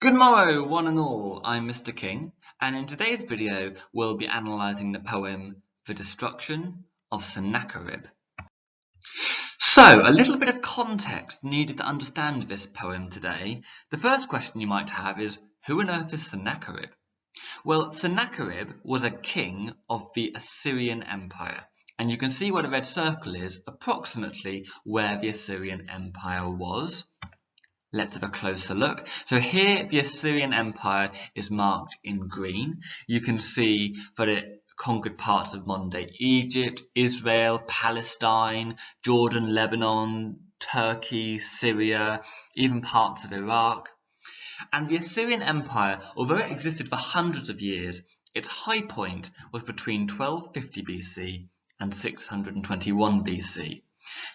Good morrow, one and all. I'm Mr. King, and in today's video, we'll be analysing the poem The Destruction of Sennacherib. So, a little bit of context needed to understand this poem today. The first question you might have is, who on earth is Sennacherib? Well, Sennacherib was a king of the Assyrian Empire, and you can see where the red circle is, approximately where the Assyrian Empire was. Let's have a closer look. So here the Assyrian Empire is marked in green. You can see that it conquered parts of modern-day Egypt, Israel, Palestine, Jordan, Lebanon, Turkey, Syria, even parts of Iraq. And the Assyrian Empire, although it existed for hundreds of years, its high point was between 1250 BC and 621 BC.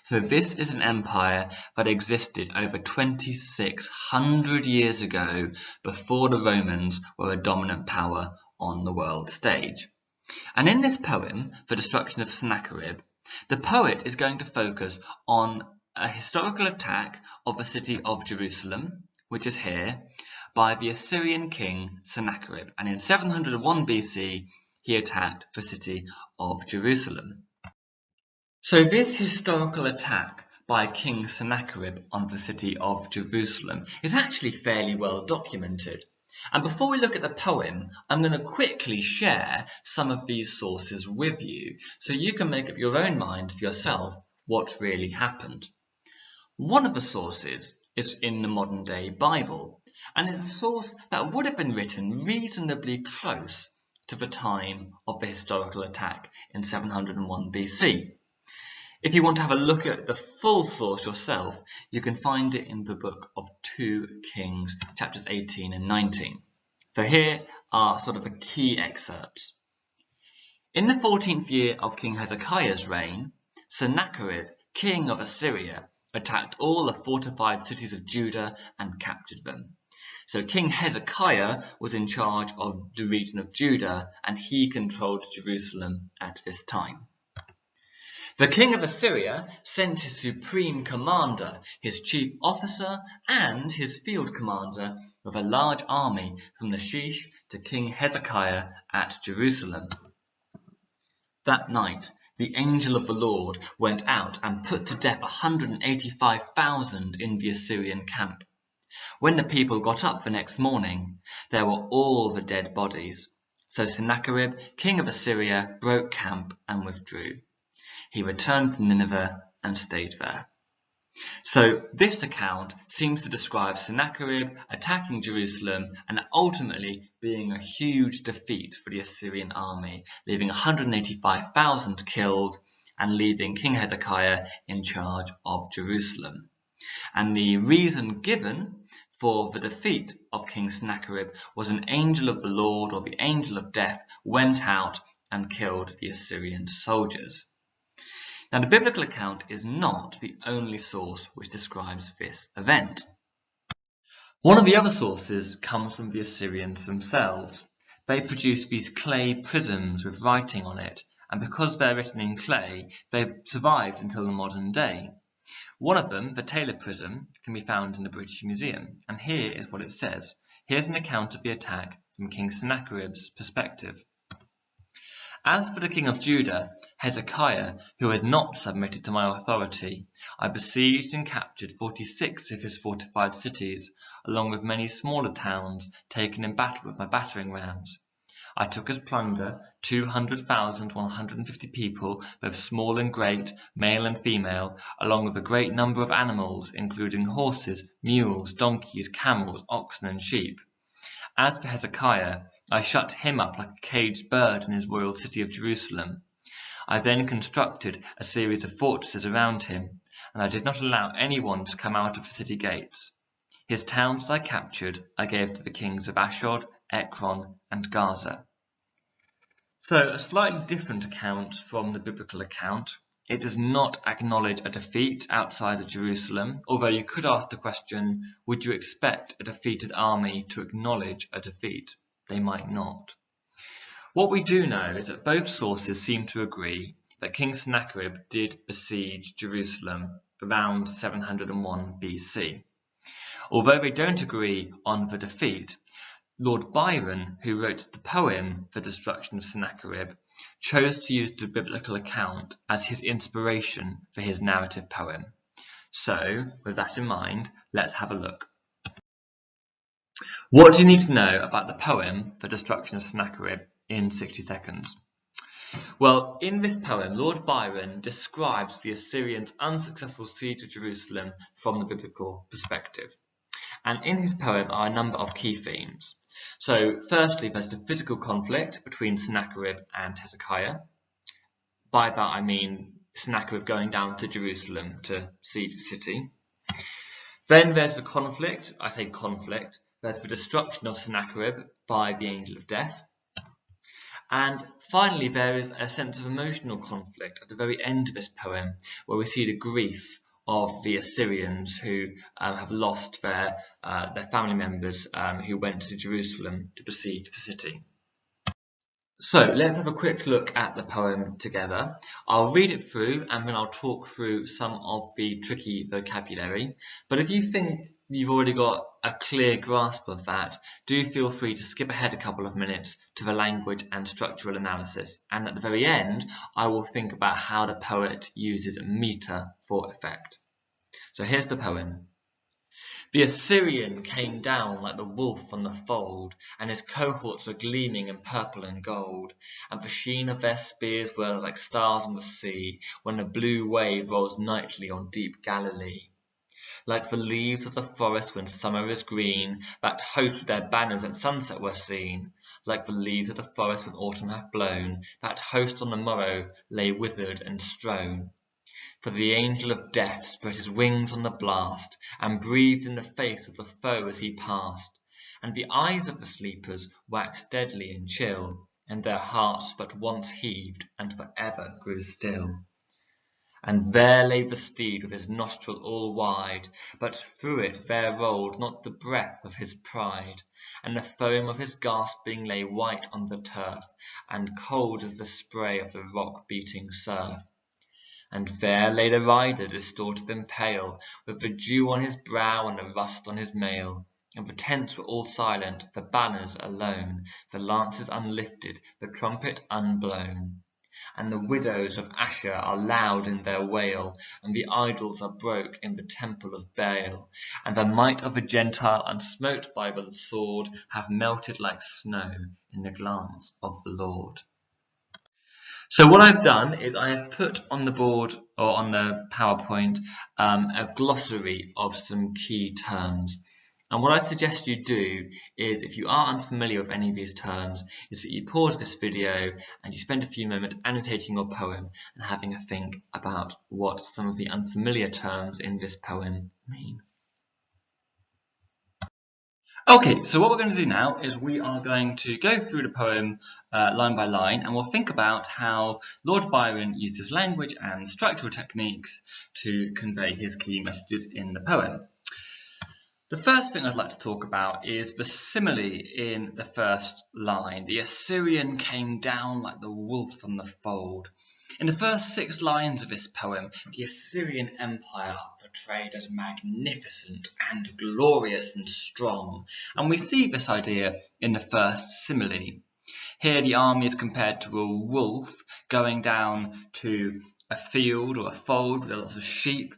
So this is an empire that existed over 2600 years ago, before the Romans were a dominant power on the world stage. And in this poem, The Destruction of Sennacherib, the poet is going to focus on a historical attack of the city of Jerusalem, which is here, by the Assyrian king Sennacherib. And in 701 BC, he attacked the city of Jerusalem. So this historical attack by King Sennacherib on the city of Jerusalem is actually fairly well documented. And before we look at the poem, I'm going to quickly share some of these sources with you, so you can make up your own mind for yourself what really happened. One of the sources is in the modern day Bible, and it's a source that would have been written reasonably close to the time of the historical attack in 701 BC. If you want to have a look at the full source yourself, you can find it in the book of 2 Kings, chapters 18 and 19. So here are sort of the key excerpts. In the 14th year of King Hezekiah's reign, Sennacherib, king of Assyria, attacked all the fortified cities of Judah and captured them. So King Hezekiah was in charge of the region of Judah, and he controlled Jerusalem at this time. The king of Assyria sent his supreme commander, his chief officer, and his field commander with a large army from the Shish to King Hezekiah at Jerusalem. That night, the angel of the Lord went out and put to death 185,000 in the Assyrian camp. When the people got up the next morning, there were all the dead bodies. So Sennacherib, king of Assyria, broke camp and withdrew. He returned to Nineveh and stayed there. So this account seems to describe Sennacherib attacking Jerusalem and ultimately being a huge defeat for the Assyrian army, leaving 185,000 killed and leaving King Hezekiah in charge of Jerusalem. And the reason given for the defeat of King Sennacherib was an angel of the Lord, or the angel of death, went out and killed the Assyrian soldiers. Now, the biblical account is not the only source which describes this event. One of the other sources comes from the Assyrians themselves. They produced these clay prisms with writing on it, and because they're written in clay, they've survived until the modern day. One of them, the Taylor prism, can be found in the British Museum, and here is what it says. Here's an account of the attack from King Sennacherib's perspective. As for the king of Judah, Hezekiah, who had not submitted to my authority, I besieged and captured 46 of his fortified cities, along with many smaller towns taken in battle with my battering rams. I took as plunder 200,150 people, both small and great, male and female, along with a great number of animals, including horses, mules, donkeys, camels, oxen, and sheep. As for Hezekiah, I shut him up like a caged bird in his royal city of Jerusalem. I then constructed a series of fortresses around him, and I did not allow anyone to come out of the city gates. His towns I captured I gave to the kings of Ashdod, Ekron, and Gaza. So, a slightly different account from the biblical account. It does not acknowledge a defeat outside of Jerusalem, although you could ask the question, would you expect a defeated army to acknowledge a defeat? They might not. What we do know is that both sources seem to agree that King Sennacherib did besiege Jerusalem around 701 BC. Although they don't agree on the defeat, Lord Byron, who wrote the poem The Destruction of Sennacherib, chose to use the biblical account as his inspiration for his narrative poem. So, with that in mind, let's have a look. What do you need to know about the poem The Destruction of Sennacherib in 60 seconds? Well, in this poem, Lord Byron describes the Assyrians' unsuccessful siege of Jerusalem from the biblical perspective. And in his poem are a number of key themes. So, firstly, there's the physical conflict between Sennacherib and Hezekiah. By that I mean Sennacherib going down to Jerusalem to siege the city. Then there's the conflict, I say conflict, there's the destruction of Sennacherib by the angel of death. And finally, there is a sense of emotional conflict at the very end of this poem, where we see the grief of the Assyrians who have lost their family members who went to Jerusalem to besiege the city. So let's have a quick look at the poem together. I'll read it through and then I'll talk through some of the tricky vocabulary. But if you think you've already got a clear grasp of that, do feel free to skip ahead a couple of minutes to the language and structural analysis. And at the very end, I will think about how the poet uses metre for effect. So here's the poem. The Assyrian came down like the wolf on the fold, and his cohorts were gleaming in purple and gold, and the sheen of their spears were like stars on the sea, when a blue wave rolls nightly on deep Galilee. Like the leaves of the forest when summer is green, that host with their banners at sunset were seen. Like the leaves of the forest when autumn hath blown, that host on the morrow lay withered and strown. For the angel of death spread his wings on the blast, and breathed in the face of the foe as he passed. And the eyes of the sleepers waxed deadly and chill, and their hearts but once heaved, and for ever grew still. And there lay the steed with his nostril all wide, but through it there rolled not the breath of his pride, and the foam of his gasping lay white on the turf, and cold as the spray of the rock-beating surf. And there lay the rider, distorted and pale, with the dew on his brow and the rust on his mail. And the tents were all silent, the banners alone, the lances unlifted, the trumpet unblown. And the widows of Asher are loud in their wail, and the idols are broke in the temple of Baal. And the might of the Gentile, unsmote by the sword, have melted like snow in the glance of the Lord. So what I've done is I have put on the board or on the PowerPoint a glossary of some key terms. And what I suggest you do is, if you are unfamiliar with any of these terms, is that you pause this video and you spend a few moments annotating your poem and having a think about what some of the unfamiliar terms in this poem mean. Okay, so what we're going to do now is we are going to go through the poem line by line, and we'll think about how Lord Byron uses language and structural techniques to convey his key messages in the poem. The first thing I'd like to talk about is the simile in the first line. The Assyrian came down like the wolf on the fold. In the first 6 lines of this poem, the Assyrian Empire are portrayed as magnificent and glorious and strong, and we see this idea in the first simile. Here the army is compared to a wolf going down to a field or a fold with lots of sheep,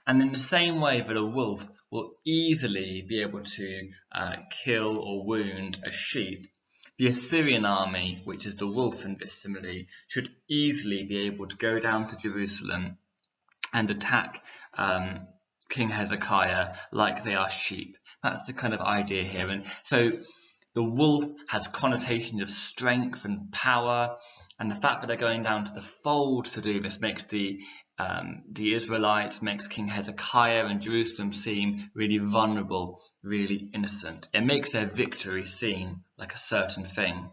and in the same way that a wolf will easily be able to kill or wound a sheep, the Assyrian army, which is the wolf in this simile, should easily be able to go down to Jerusalem and attack King Hezekiah like they are sheep. That's the kind of idea here. And so the wolf has connotations of strength and power, and the fact that they're going down to the fold to do this makes the Israelites, makes King Hezekiah and Jerusalem seem really vulnerable, really innocent. It makes their victory seem like a certain thing.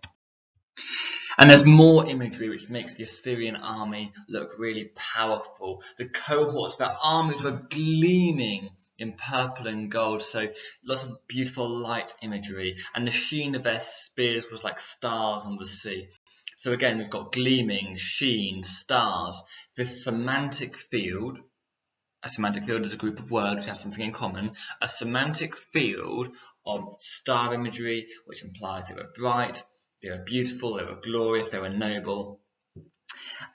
And there's more imagery which makes the Assyrian army look really powerful. The cohorts, their armies were gleaming in purple and gold, so lots of beautiful light imagery. And the sheen of their spears was like stars on the sea. So again, we've got gleaming, sheen, stars, this semantic field a semantic field is a group of words which have something in common. A semantic field of star imagery, which implies they were bright, they were beautiful, they were glorious, they were noble.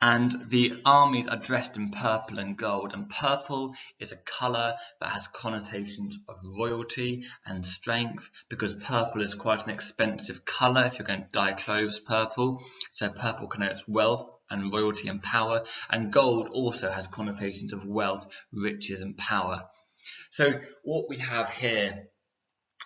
And the armies are dressed in purple and gold, and purple is a colour that has connotations of royalty and strength, because purple is quite an expensive colour if you're going to dye clothes purple. So purple connotes wealth and royalty and power, and gold also has connotations of wealth, riches and power. So what we have here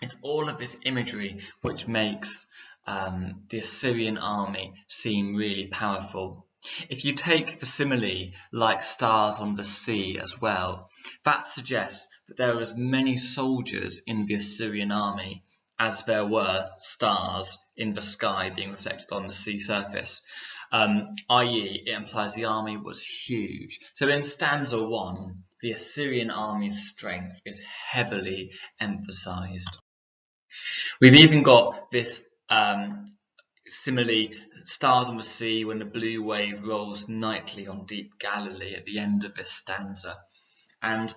is all of this imagery which makes the Assyrian army seem really powerful. If you take the simile like stars on the sea as well, that suggests that there were as many soldiers in the Assyrian army as there were stars in the sky being reflected on the sea surface, i.e. it implies the army was huge. So in stanza 1, the Assyrian army's strength is heavily emphasized. We've even got this simile, stars on the sea when the blue wave rolls nightly on deep Galilee at the end of this stanza. And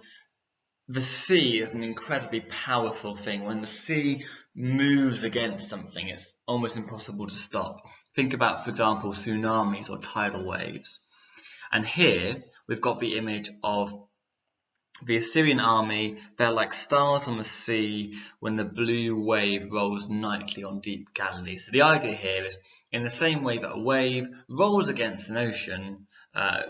the sea is an incredibly powerful thing. When the sea moves against something, it's almost impossible to stop. Think about, for example, tsunamis or tidal waves. And here we've got the image of the Assyrian army. They're like stars on the sea when the blue wave rolls nightly on deep Galilee. So the idea here is, in the same way that a wave rolls against an ocean,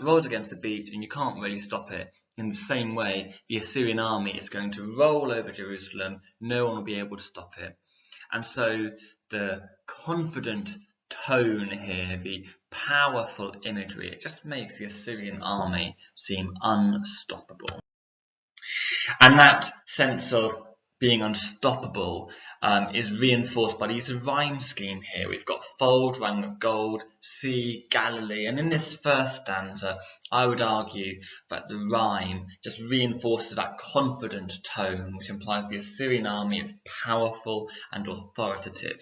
rolls against the beach, and you can't really stop it, in the same way the Assyrian army is going to roll over Jerusalem. No one will be able to stop it. And so the confident tone here, the powerful imagery, it just makes the Assyrian army seem unstoppable. And that sense of being unstoppable is reinforced by the use of rhyme scheme here. We've got fold, rhyme of gold, sea, Galilee, and in this first stanza, I would argue that the rhyme just reinforces that confident tone, which implies the Assyrian army is powerful and authoritative.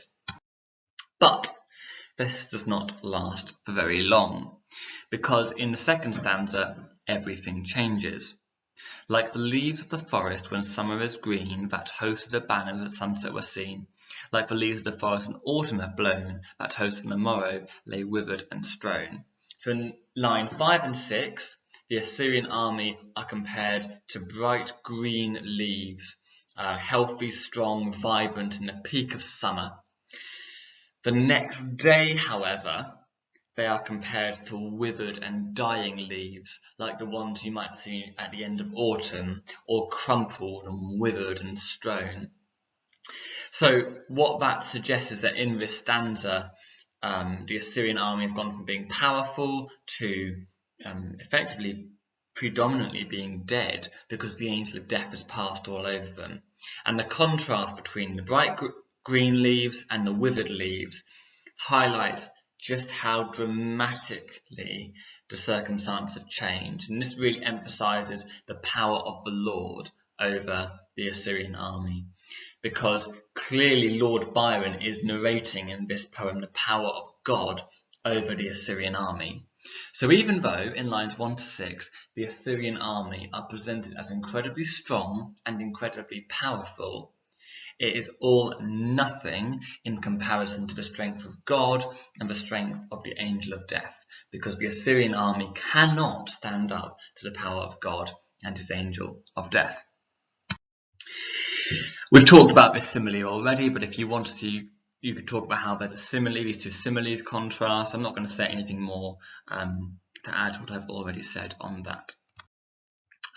But this does not last for very long, because in the second stanza, everything changes. Like the leaves of the forest when summer is green, that host of the banners at sunset were seen. Like the leaves of the forest in autumn have blown, that host in the morrow lay withered and strown. So in line 5 and 6, the Assyrian army are compared to bright green leaves, healthy, strong, vibrant in the peak of summer. The next day, however, they are compared to withered and dying leaves, like the ones you might see at the end of autumn, or crumpled and withered and strown. So what that suggests is that in this stanza, the Assyrian army has gone from being powerful to effectively predominantly being dead, because the angel of death has passed all over them. And the contrast between the bright green leaves and the withered leaves highlights just how dramatically the circumstances have changed. And this really emphasizes the power of the Lord over the Assyrian army, because clearly Lord Byron is narrating in this poem the power of God over the Assyrian army. So even though in lines 1 to 6 the Assyrian army are presented as incredibly strong and incredibly powerful, it is all nothing in comparison to the strength of God and the strength of the angel of death, because the Assyrian army cannot stand up to the power of God and his angel of death. We've talked about this simile already, but if you wanted to, you could talk about how there's a simile, these two similes contrast. I'm not going to say anything more to add to what I've already said on that.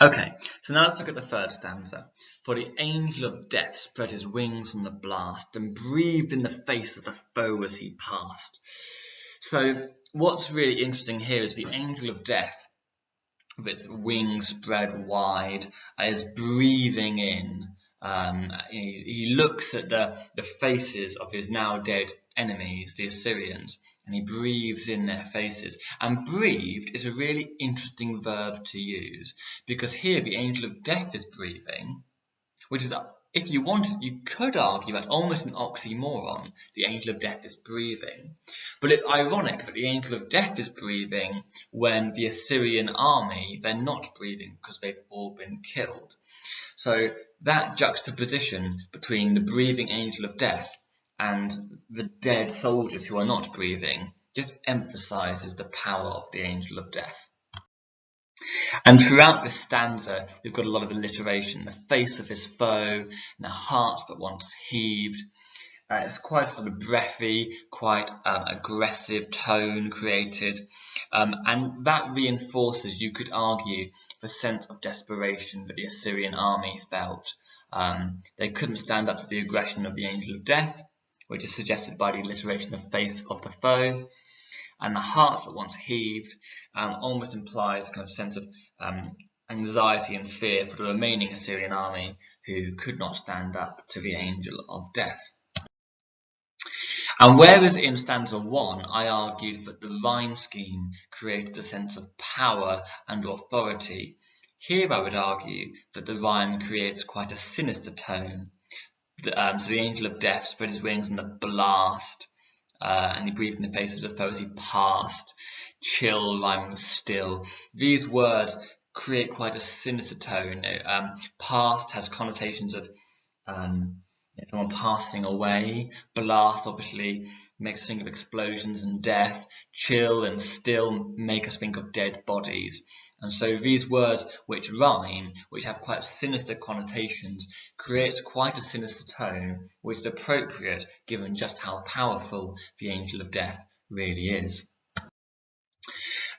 Okay, so now let's look at the third stanza. For the angel of death spread his wings on the blast and breathed in the face of the foe as he passed. So what's really interesting here is the angel of death, with its wings spread wide, is breathing in. He looks at the faces of his now dead enemies, the Assyrians, and he breathes in their faces. And breathed is a really interesting verb to use, because here the angel of death is breathing, which is if you wanted, you could argue that's almost an oxymoron. The angel of death is breathing. But it's ironic that the angel of death is breathing when the Assyrian army, they're not breathing because they've all been killed. So that juxtaposition between the breathing angel of death and the dead soldiers who are not breathing just emphasizes the power of the angel of death. And throughout this stanza, we've got a lot of alliteration. The face of his foe, and the heart that once heaved. It's quite sort of breathy, quite aggressive tone created. And that reinforces, you could argue, the sense of desperation that the Assyrian army felt. They couldn't stand up to the aggression of the angel of death, which is suggested by the alliteration of face of the foe. And the heart that once heaved almost implies a kind of sense of anxiety and fear for the remaining Assyrian army who could not stand up to the angel of death. And whereas in stanza 1 I argued that the rhyme scheme created a sense of power and authority, here I would argue that the rhyme creates quite a sinister tone. So the angel of death spread his wings in the blast, and he breathed in the face of the foe as he passed. Chill rhyming with still. These words create quite a sinister tone. Past has connotations of someone passing away. Blast obviously makes us think of explosions and death. Chill and still make us think of dead bodies. And so these words which rhyme, which have quite sinister connotations, creates quite a sinister tone, which is appropriate given just how powerful the angel of death really is.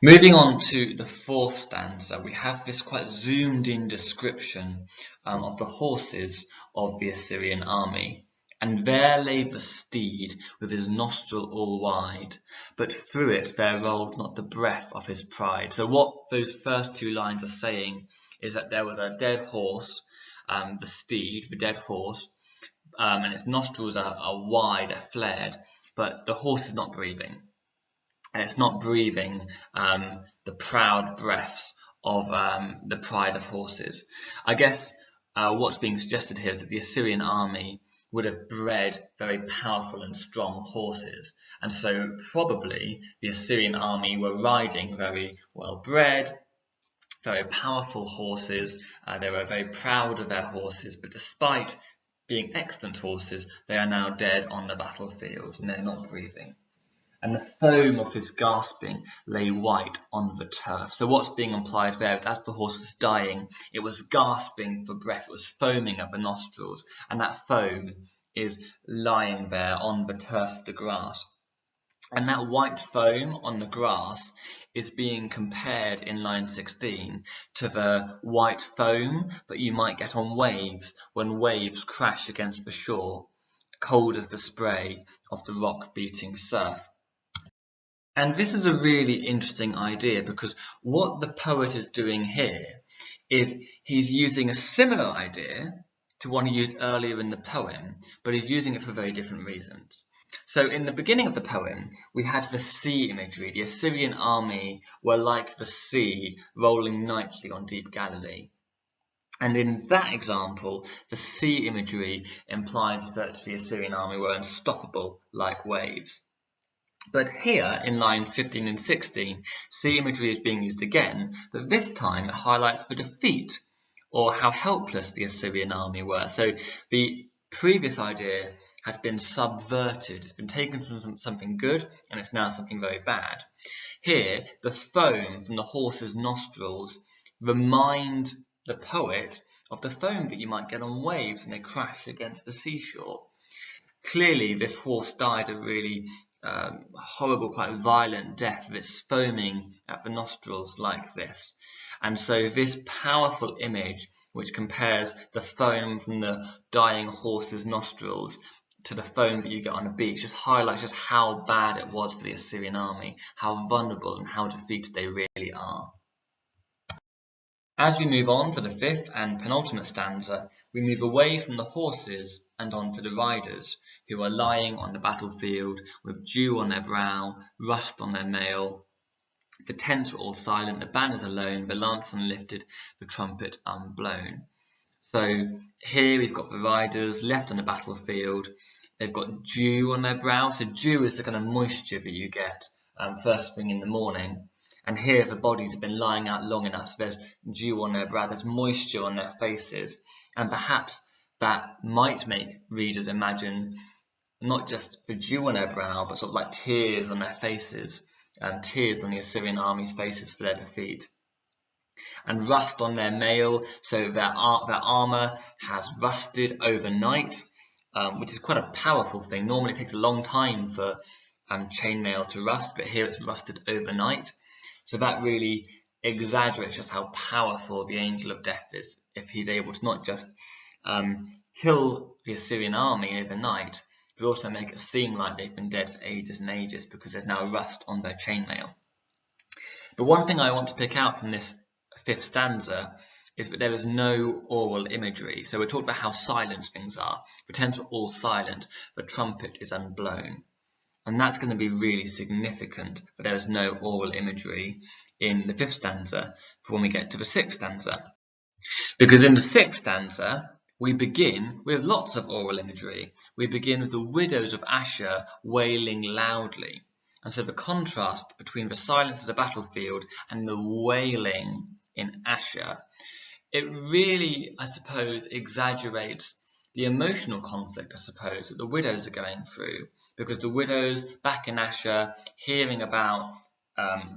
Moving on to the 4th stanza, we have this quite zoomed in description of the horses of the Assyrian army. And there lay the steed with his nostril all wide, but through it there rolled not the breath of his pride. So what those first 2 lines are saying is that there was a dead horse, the steed, the dead horse, and its nostrils are wide, they're flared, but the horse is not breathing. It's not breathing the proud breaths of the pride of horses. I guess what's being suggested here is that the Assyrian army would have bred very powerful and strong horses, and so probably the Assyrian army were riding very well bred, very powerful horses. They were very proud of their horses, but despite being excellent horses, they are now dead on the battlefield and they're not breathing. And the foam of his gasping lay white on the turf. So what's being implied there is as the horse was dying, it was gasping for breath, it was foaming at the nostrils, and that foam is lying there on the turf, the grass. And that white foam on the grass is being compared in line 16 to the white foam that you might get on waves when waves crash against the shore, cold as the spray of the rock-beating surf. And this is a really interesting idea because what the poet is doing here is he's using a similar idea to one he used earlier in the poem, but he's using it for very different reasons. So in the beginning of the poem, we had the sea imagery. The Assyrian army were like the sea rolling nightly on deep Galilee. And in that example, the sea imagery implies that the Assyrian army were unstoppable like waves. But here, in lines 15 and 16, sea imagery is being used again, but this time it highlights the defeat, or how helpless the Assyrian army were. So the previous idea has been subverted, it's been taken from something good, and it's now something very bad. Here, the foam from the horse's nostrils remind the poet of the foam that you might get on waves when they crash against the seashore. Clearly, this horse died a really horrible, quite violent death. It's foaming at the nostrils like this. And so this powerful image, which compares the foam from the dying horse's nostrils to the foam that you get on a beach, just highlights just how bad it was for the Assyrian army, how vulnerable and how defeated they really are. As we move on to the 5th and penultimate stanza, we move away from the horses and on to the riders, who are lying on the battlefield with dew on their brow, rust on their mail. The tents were all silent, the banners alone, the lance unlifted, the trumpet unblown. So here we've got the riders left on the battlefield. They've got dew on their brow. So dew is the kind of moisture that you get first thing in the morning. And here the bodies have been lying out long enough, so there's dew on their brow, there's moisture on their faces. And perhaps that might make readers imagine not just the dew on their brow, but sort of like tears on their faces, tears on the Assyrian army's faces for their defeat. And rust on their mail, so their armour has rusted overnight, which is quite a powerful thing. Normally it takes a long time for chainmail to rust, but here it's rusted overnight. So that really exaggerates just how powerful the angel of death is, if he's able to not just kill the Assyrian army overnight, but also make it seem like they've been dead for ages and ages because there's now rust on their chainmail. But one thing I want to pick out from this 5th stanza is that there is no oral imagery. So we're talking about how silent things are. The tents are all silent, the trumpet is unblown. And that's going to be really significant, but there is no oral imagery in the 5th stanza for when we get to the 6th stanza. Because in the 6th stanza, we begin with lots of oral imagery. We begin with the widows of Asher wailing loudly. And so the contrast between the silence of the battlefield and the wailing in Asher, it really, I suppose, exaggerates the emotional conflict, I suppose, that the widows are going through. Because the widows back in Asher, hearing about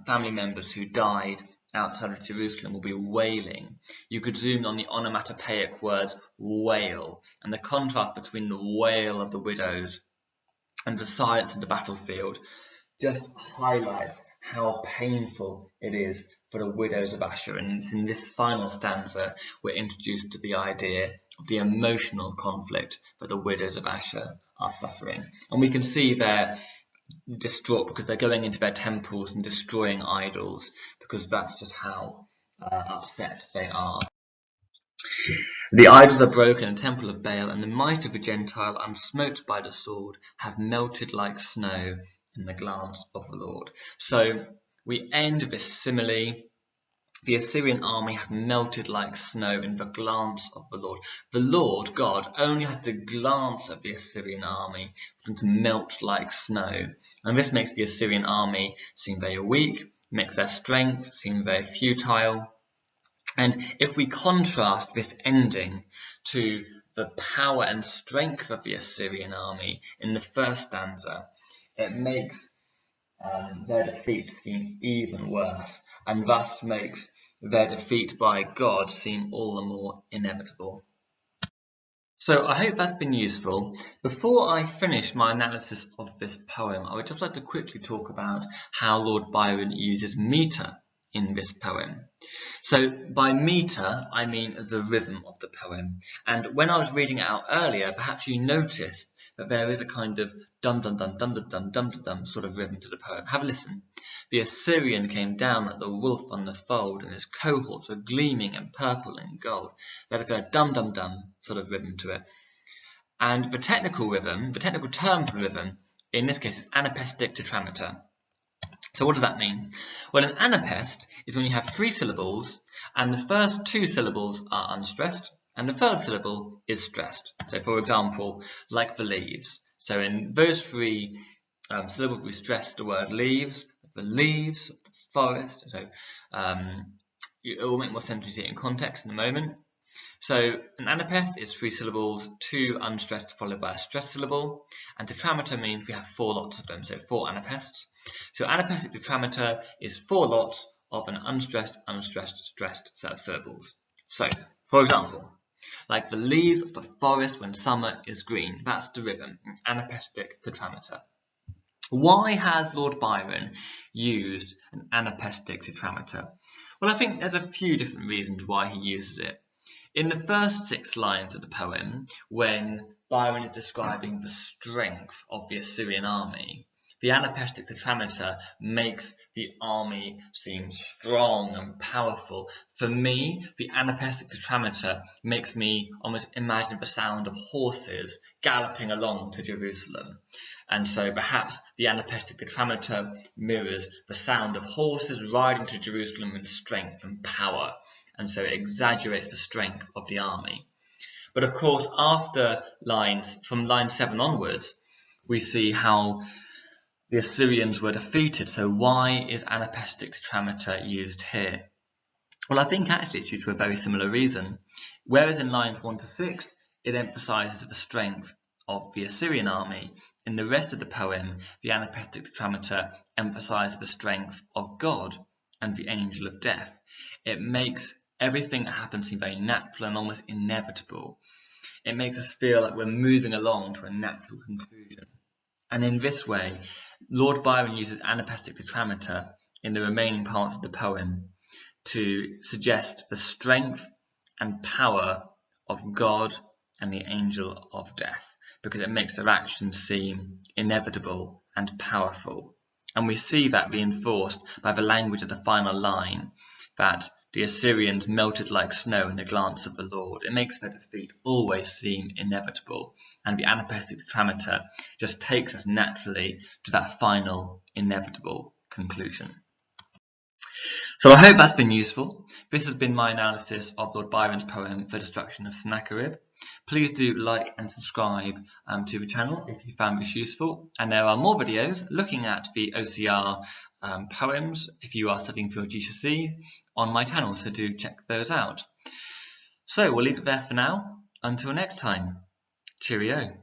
family members who died outside of Jerusalem, will be wailing. You could zoom on the onomatopoeic words wail, and the contrast between the wail of the widows and the silence of the battlefield just highlights how painful it is for the widows of Asher. And in this final stanza, we're introduced to the idea of the emotional conflict that the widows of Asher are suffering. And we can see they're distraught because they're going into their temples and destroying idols, because that's just how upset they are. The idols are broken in the temple of Baal, and the might of the Gentile, unsmoked by the sword, have melted like snow in the glance of the Lord. So we end with this simile. The Assyrian army have melted like snow in the glance of the Lord. The Lord, God, only had to glance at the Assyrian army for them to melt like snow. And this makes the Assyrian army seem very weak, makes their strength seem very futile. And if we contrast this ending to the power and strength of the Assyrian army in the 1st stanza, it makes their defeat seem even worse, and thus makes their defeat by God seem all the more inevitable. So I hope that's been useful. Before I finish my analysis of this poem, I would just like to quickly talk about how Lord Byron uses metre in this poem. So by metre, I mean the rhythm of the poem. And when I was reading it out earlier, perhaps you noticed that there is a kind of dum-dum-dum-dum-dum-dum-dum-dum sort of rhythm to the poem. Have a listen. The Assyrian came down like the wolf on the fold, and his cohorts were gleaming in purple and gold. There's a kind of dum-dum-dum sort of rhythm to it. And the technical rhythm, the technical term for rhythm, in this case is anapestic tetrameter. So what does that mean? Well, an anapest is when you have 3 syllables and the first 2 syllables are unstressed and the 3rd syllable is stressed. So for example, like the leaves. So in those 3 syllables we stress the word leaves, the leaves of the forest. So it will make more sense to see it in context in a moment. So an anapest is 3 syllables, 2 unstressed followed by a stressed syllable, and tetrameter means we have 4 lots of them, so 4 anapests. So anapestic tetrameter is 4 lots of an unstressed, stressed set of syllables. So, for example, like the leaves of the forest when summer is green, that's the rhythm, an anapestic tetrameter. Why has Lord Byron used an anapestic tetrameter? Well, I think there's a few different reasons why he uses it. In the first 6 lines of the poem, when Byron is describing the strength of the Assyrian army, the anapestic tetrameter makes the army seem strong and powerful. For me, the anapestic tetrameter makes me almost imagine the sound of horses galloping along to Jerusalem. And so perhaps the anapestic tetrameter mirrors the sound of horses riding to Jerusalem with strength and power. And so it exaggerates the strength of the army. But of course, from line 7 onwards, we see how the Assyrians were defeated. So why is anapestic tetrameter used here? Well, I think actually it's used for a very similar reason. Whereas in lines 1 to 6, it emphasises the strength of the Assyrian army, in the rest of the poem, the anapestic tetrameter emphasises the strength of God and the angel of death. It makes everything that happens seem very natural and almost inevitable. It makes us feel like we're moving along to a natural conclusion. And in this way, Lord Byron uses anapestic tetrameter in the remaining parts of the poem to suggest the strength and power of God and the angel of death, because it makes their actions seem inevitable and powerful. And we see that reinforced by the language of the final line, that the Assyrians melted like snow in the glance of the Lord. It makes their defeat always seem inevitable, and the anapestic tetrameter just takes us naturally to that final inevitable conclusion. So I hope that's been useful. This has been my analysis of Lord Byron's poem, The Destruction of Sennacherib. Please do like and subscribe to the channel if you found this useful. And there are more videos looking at the OCR poems if you are studying for your GCSE on my channel, so do check those out. So we'll leave it there for now. Until next time, cheerio.